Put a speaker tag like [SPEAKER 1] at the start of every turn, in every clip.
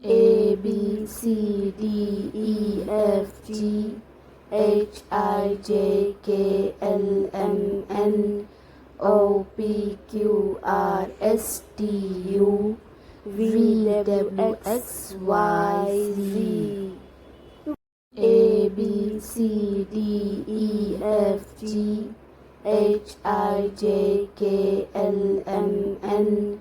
[SPEAKER 1] A B C D E F G H I J K L M N O P Q R S T U V W X Y Z. A B C D E F G H I J K L M N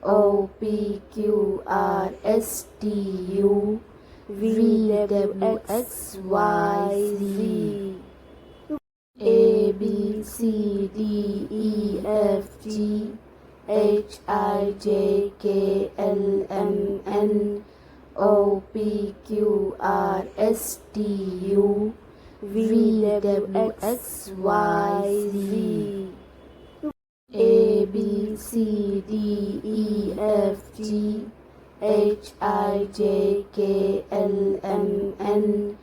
[SPEAKER 1] O P Q R S T U V W X Y Z. A B C D E F G H I J K L M N O P Q R S T U V W X Y Z. A B C D E F G H I J K L M N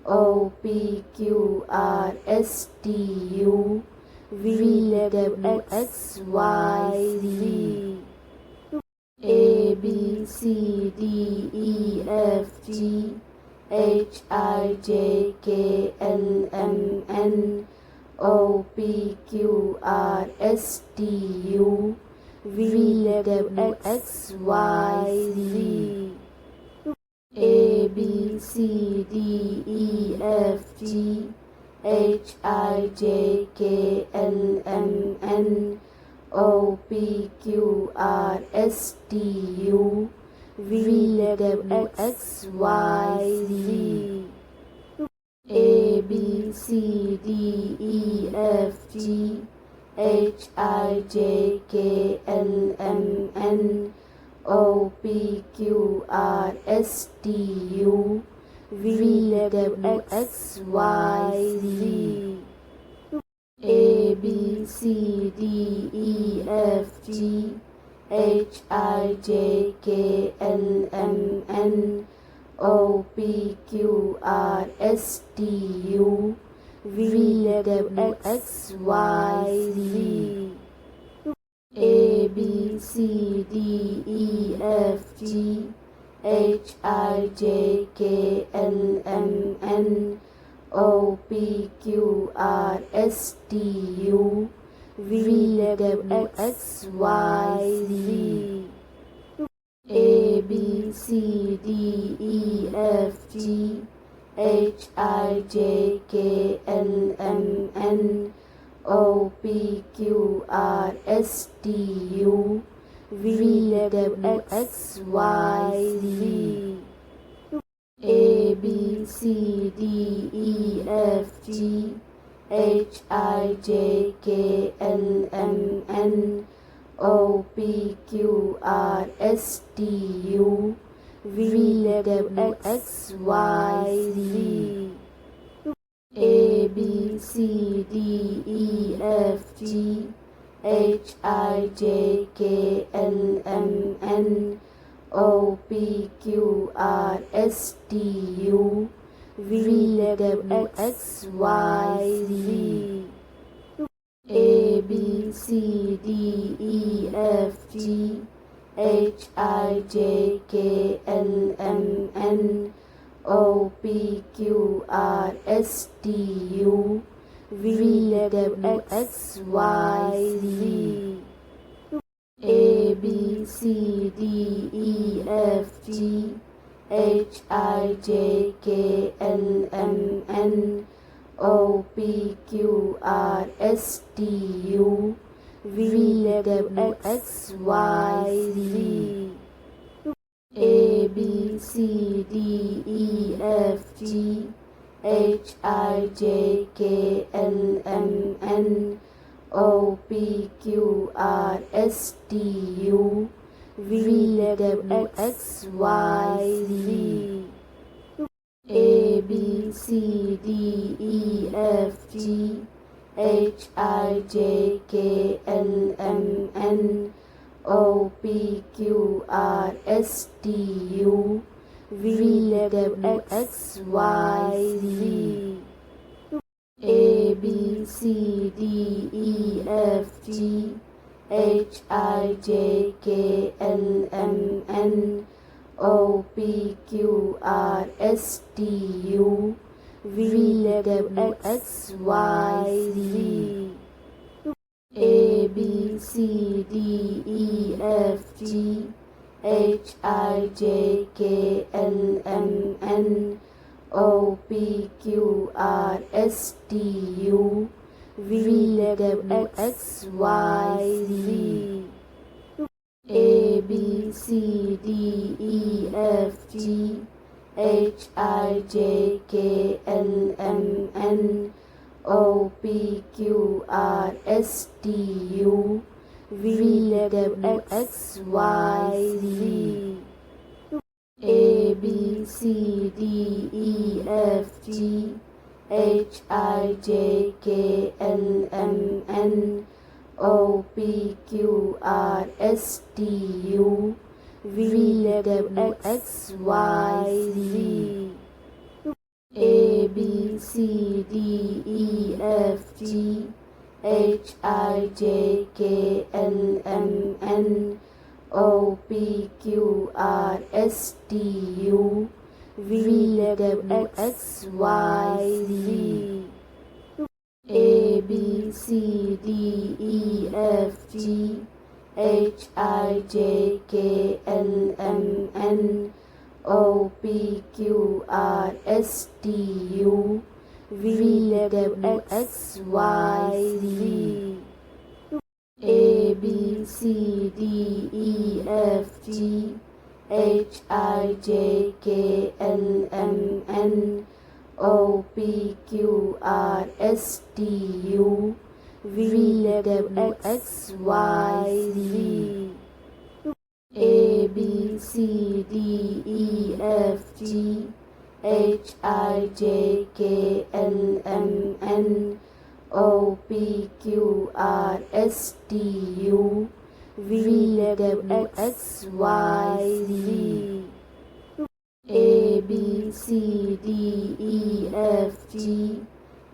[SPEAKER 1] O P Q R S T U V W X Y Z. A B C D E F G H I J K L M N O P Q R S T U V W X Y Z. A B C D E F G H I J K L M N O P Q R S T U V W X Y Z. A B C D E F G H I J K L M N O P Q R S T U V W X Y Z. A B C D E F G H I J K L M N O P Q R S T U V W X Y Z. A B C D E F G H I J K L M N O P Q R S T U V W X Y Z. A B C D E F G H I J K L M N O P Q R S T U V W X Y Z. A B C D E F G H I J K L M N O P Q R S T U V W X Y Z. A B C D E F G H I J K L M N O P Q R S T U V W X Y Z. A B C D E F G H I J K L M N O P Q R S T U V W X Y Z. A B C D E F G H I J K L M N O P Q R S T U V W X Y Z. A B C D E F G H I J K L M N O P Q R S T U V W X Y Z. A B C D E F G H I J K L M N O P Q R S T U V W X Y Z. A B C D E F G H I J K L M N O P Q R S T U V W X Y Z A B C D E F G H I J K L M N O P Q R S T U V W X Y Z A B C D E F G H I J K L M N O P Q R S T U V W X Y Z A B C D E F G H I J K L M N O P Q R S T U V W X Y Z A B C D E F G H I J K L M N O P Q R S T U V W X Y Z A B C D E F G H I J K L M N O P Q R S T U V W X Y Z A B C D E F G H I J K L M N O P Q R S T U V W X Y Z A B C D E F G H I J K L M N O P Q R S T U V W X Y Z A B C D E F G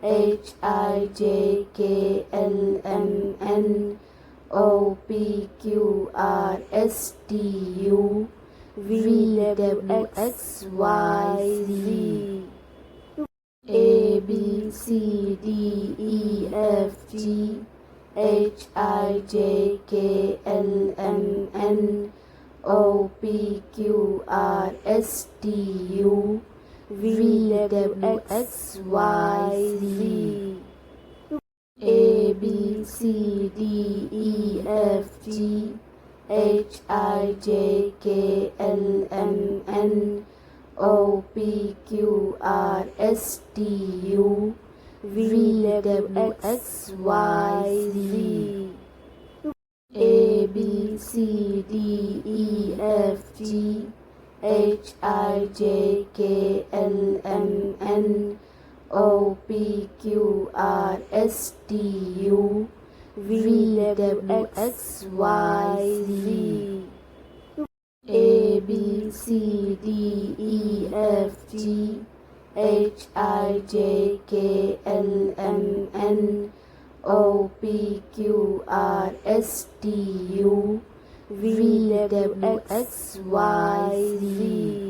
[SPEAKER 1] H I J K L M N O P Q R S T U V W X Y Z A B C D E F G H I J K L M N O P Q R S T U V W X Y Z A B C D E F G H I J K L M N O P Q R S T U V W X Y Z A B C D E F G H I J K L M N O P Q R S T U V W X Y Z A B C D E F G H I J K L M N O P Q R S T U V W X Y Z